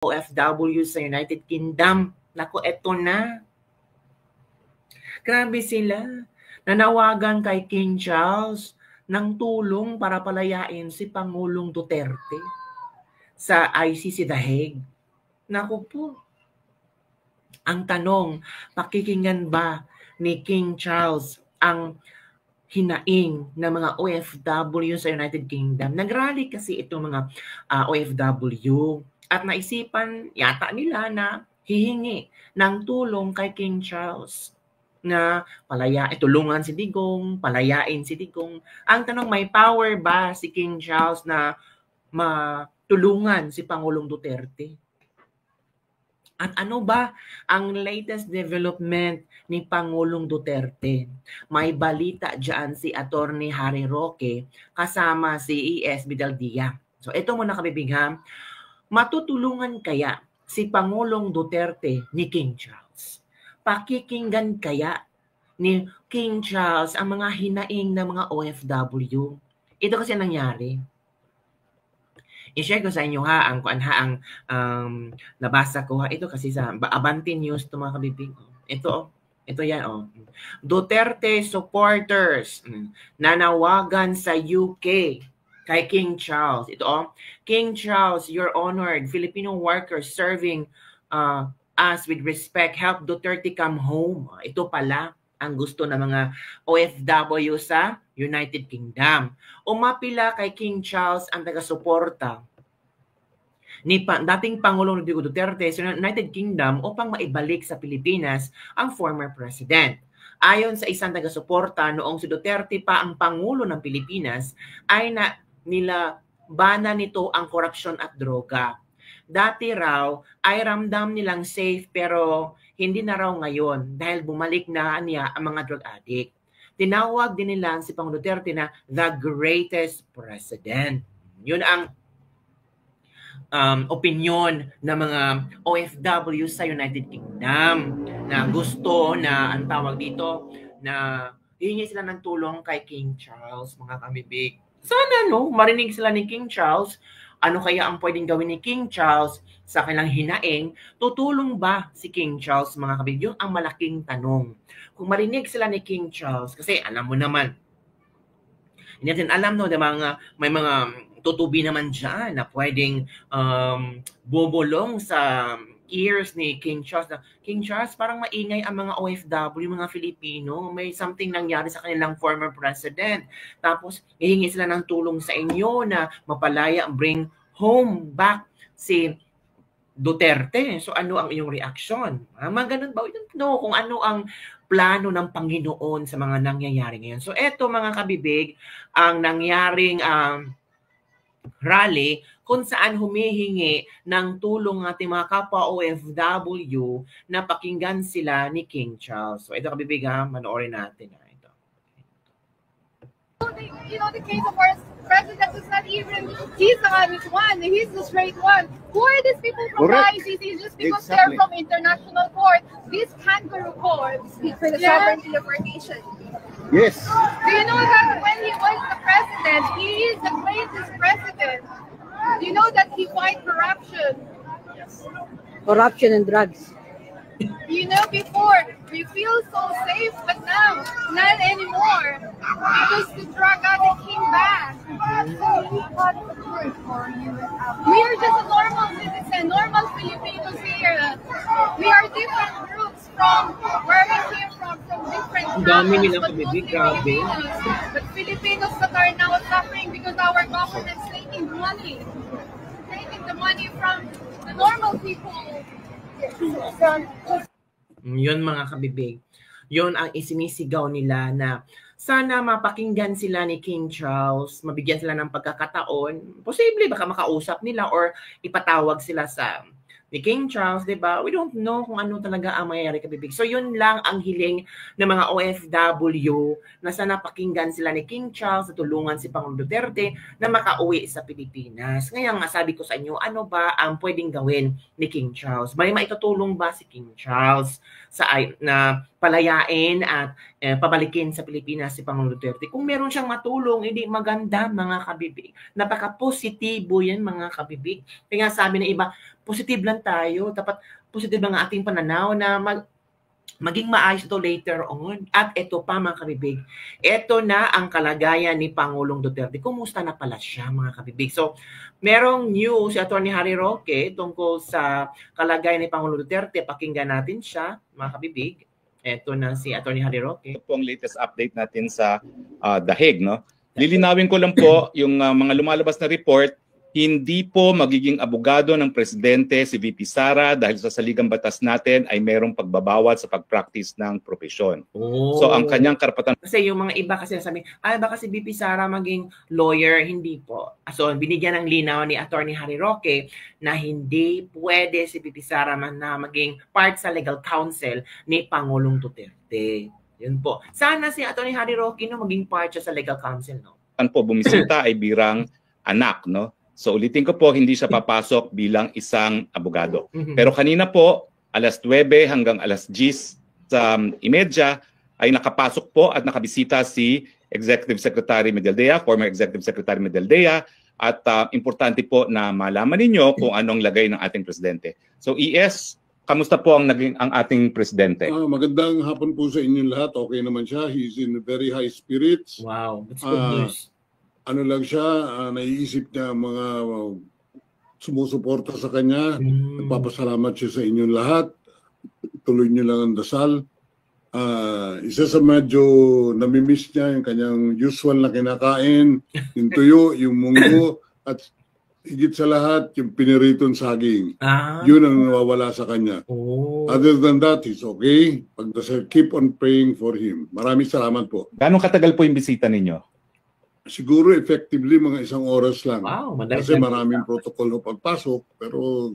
OFW sa United Kingdom. Naku, eto na. Grabe sila. Nanawagan kay King Charles ng tulong para palayain si Pangulong Duterte sa ICC The Hague. Naku po. Ang tanong, pakikinggan ba ni King Charles ang hinaing ng mga OFW sa United Kingdom? Nagrally kasi itong mga OFW at naisipan yata nila na hihingi ng tulong kay King Charles na tulungan si Digong, palayain si Digong. Ang tanong, may power ba si King Charles na matulungan si Pangulong Duterte? At ano ba ang latest development ni Pangulong Duterte? May balita dyan si Attorney Harry Roque kasama si E.S. Bidaldia. So ito muna kabibighan, matutulungan kaya si Pangulong Duterte ni King Charles? Pakikinggan kaya ni King Charles ang mga hinaing ng mga OFW? Ito kasi nangyari. I-share ko sa inyo ang nabasa ko ito kasi sa Abante News to mga kabibig. Ito yan Duterte supporters nanawagan sa UK kay King Charles. King Charles, you're honored. Filipino workers serving us with respect. Help Duterte come home. Ito pala ang gusto ng mga OFW sa United Kingdom. Umapila kay King Charles ang taga-suporta ni dating Pangulong Rodrigo Duterte sa United Kingdom upang maibalik sa Pilipinas ang former president. Ayon sa isang taga-suporta, noong si Duterte pa ang Pangulo ng Pilipinas, ay nilabanan nito ang korupsyon at droga. Dati raw ay ramdam nilang safe pero hindi na raw ngayon dahil bumalik na niya ang mga drug addict. Tinawag din nila si Pangulong Duterte na the greatest president. Yun ang opinion ng mga OFW sa United Kingdom na gusto na ang tawag dito na hihingi sila ng tulong kay King Charles, mga kamibig. Sana marinig sila ni King Charles. Ano kaya ang pwedeng gawin ni King Charles sa kanilang hinaing? Tutulong ba si King Charles, mga kabig? Yun ang malaking tanong. Kung marinig sila ni King Charles, kasi alam mo naman, hindi natin alam may mga tutubi naman dyan na pwedeng bubulong sa ears ni King Charles. King Charles, parang maingay ang mga OFW, mga Filipino. May something nangyari sa kanilang former president. Tapos, hihingi sila ng tulong sa inyo na mapalaya, bring home back si Duterte. So, ano ang iyong reaction? Mga ganun ba? No, kung ano ang plano ng Panginoon sa mga nangyayari ngayon. So, eto mga kabibig, ang nangyaring rally kung saan humihingi ng tulong ng ating mga kapwa OFW na pakinggan sila ni King Charles. So ito kabibig manoorin natin. Ito. You know, the case of our president is not even, he's the honest one, he's the straight one. Who are these people from the ICC just because they're from international court? These kangaroo courts speak for the sovereignty of our nation. Yes. Do you know that when he was the president, he is the greatest president? Do you know that he fight corruption? Corruption and drugs. You know, before, we feel so safe, but now, not anymore. Because the drug addict came back. We are just a normal citizen, normal Filipinos here. We are different groups from where we came from different countries, but mostly Filipinos. But Filipinos that are now suffering because our government is taking money. Taking the money from the normal people. Yun mga kabibig. Yun ang isinisigaw nila na sana mapakinggan sila ni King Charles, mabigyan sila ng pagkakataon. Posible baka makausap nila or ipatawag sila sa ni King Charles, di ba? We don't know kung ano talaga ang mayayari kabibig. So yun lang ang hiling ng mga OFW na sana pakinggan sila ni King Charles at tulungan si Pangulong Duterte na makauwi sa Pilipinas. Ngayon nga sabi ko sa inyo, ano ba ang pwedeng gawin ni King Charles? May maitutulong ba si King Charles na palayain at pabalikin sa Pilipinas si Pangulong Duterte? Kung meron siyang matulong, hindi maganda mga kabibig. Napaka-positibo yan mga kabibig. Kaya sabi ng iba, positive lang tayo. Dapat positive ang ating pananaw na maging maayos ito later on. At ito pa mga kabibig, ito na ang kalagayan ni Pangulong Duterte. Kumusta na pala siya mga kabibig? So, merong news si Atty. Harry Roque tungkol sa kalagayan ni Pangulong Duterte. Pakinggan natin siya mga kabibig. Ito na si Atty. Harry Roque. Ito po ang latest update natin sa The Hague. No? Lilinawin ko lang po yung mga lumalabas na report. Hindi po magiging abogado ng presidente si VP Sara dahil sa saligang batas natin ay mayroong pagbabawat sa pag-practice ng propesyon. So ang kanyang karapatan... Kasi yung mga iba kasi sabi, baka si VP Sara maging lawyer, hindi po. So binigyan ng linaw ni Atty. Harry Roque na hindi pwede si VP Sara na maging part sa legal counsel ni Pangulong Duterte. Yun po. Sana si Atty. Harry Roque maging part siya sa legal counsel. No? Po bumisita ay birang anak, no? So ulitin ko po, hindi siya papasok bilang isang abogado. Pero kanina po, alas 9 hanggang alas 10 sa imedya ay nakapasok po at nakabisita si Executive Secretary Medaldea, former Executive Secretary Medaldea, at importante po na malaman ninyo kung anong lagay ng ating presidente. So ES, kamusta po ang ating presidente? Magandang hapon po sa inyong lahat. Okay naman siya. He's in very high spirits. Wow, that's good news. Ano lang siya, naiisip niya mga sumusuporta sa kanya. Nagpapasalamat siya sa inyong lahat. Tuloy niyo lang ang dasal. Isa sa medyo namimiss niya yung kanyang usual na kinakain, yung tuyo, yung munggo, at higit sa lahat, yung piniritong saging. Yun ang nawawala sa kanya. Other than that, he's okay. Pagdasal, keep on praying for him. Maraming salamat po. Gano'ng katagal po yung bisita ninyo? Siguro effectively mga 1 oras lang. Wow, kasi maraming protocol na pagpasok, pero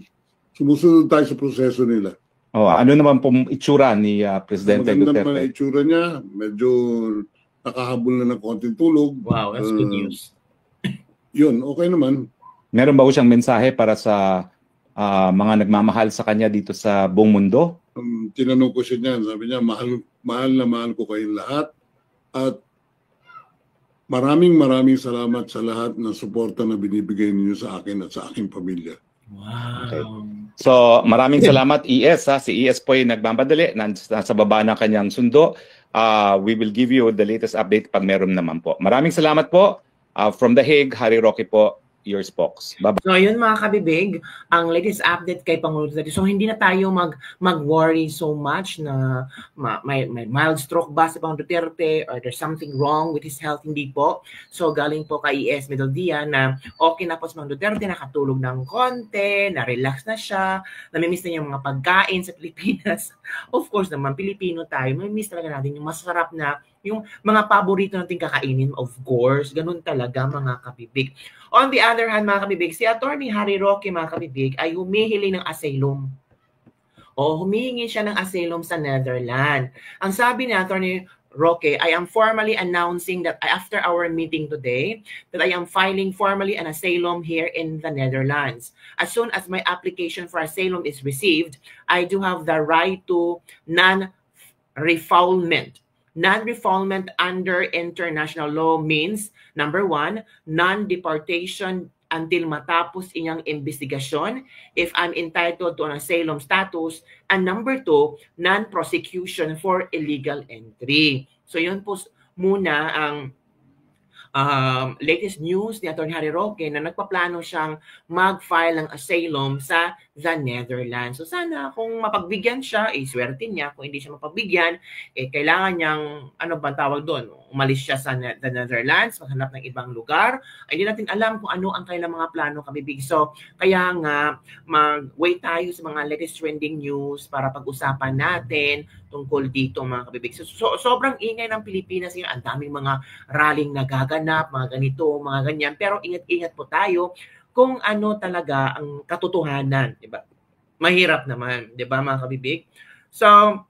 sumusunod tayo sa proseso nila. Ano naman pong itsura ni Presidente Duterte? Magandang naman itsura niya. Medyo nakahabol na ng konting tulog. Wow, that's good news. Yun, okay naman. Meron ba siyang mensahe para sa mga nagmamahal sa kanya dito sa buong mundo? Tinanong ko siya niyan. Sabi niya, mahal na mahal ko kayong lahat. At maraming salamat sa lahat ng suporta na binibigay ninyo sa akin at sa aking pamilya. Wow. Okay. So maraming salamat ES. Si ES po ay nagmamadali. Nasa baba ng kanyang sundo. We will give you the latest update pag meron naman po. Maraming salamat po. From The Hague, Harry Roque po, your spokes. Bye-bye. So yun mga kabibig, ang latest update kay Pangulong Duterte. So hindi na tayo mag-worry so much na may mild stroke ba si Pangulong Duterte or there's something wrong with his health. Hindi po. So galing po kay ES Medaldea na okay na po si Pangulong Duterte, nakatulog ng konti, na-relax na siya, namimiss na niya mga pagkain sa Pilipinas. Of course naman, Pilipino tayo, mamimiss talaga natin yung masarap na yung mga paborito nating kakainin, of course. Ganun talaga mga kabibig. On the other hand, mga kabibig, si Atty. Harry Roque, mga kabibig, ay humihiling ng asylum. Humihingi siya ng asylum sa Netherlands. Ang sabi ni Atty. Roque, I am formally announcing that after our meeting today, that I am filing formally an asylum here in the Netherlands. As soon as my application for asylum is received, I do have the right to non-refoulement. Non-refoulement under international law means, number 1, non-deportation until matapos inyang investigasyon if I'm entitled to an asylum status, and number 2, non-prosecution for illegal entry. So yun po muna ang latest news ni Atty. Harry Roque na nagpaplano siyang mag-file ng asylum sa the Netherlands. So sana kung mapagbigyan siya, swerte niya. Kung hindi siya mapagbigyan, kailangan niyang, ano ba tawag doon? Umalis siya sa the Netherlands, maghanap ng ibang lugar. Ay, hindi natin alam kung ano ang kailang mga plano, kabibig. So kaya nga, mag-wait tayo sa mga latest trending news para pag-usapan natin tungkol dito, mga kabibig. So sobrang ingay ng Pilipinas ngayon. Ang daming mga rallying nagaganap, mga ganito, mga ganyan. Pero ingat-ingat po tayo kung ano talaga ang katotohanan, 'di ba? Mahirap naman, 'di ba, mga kabibig? So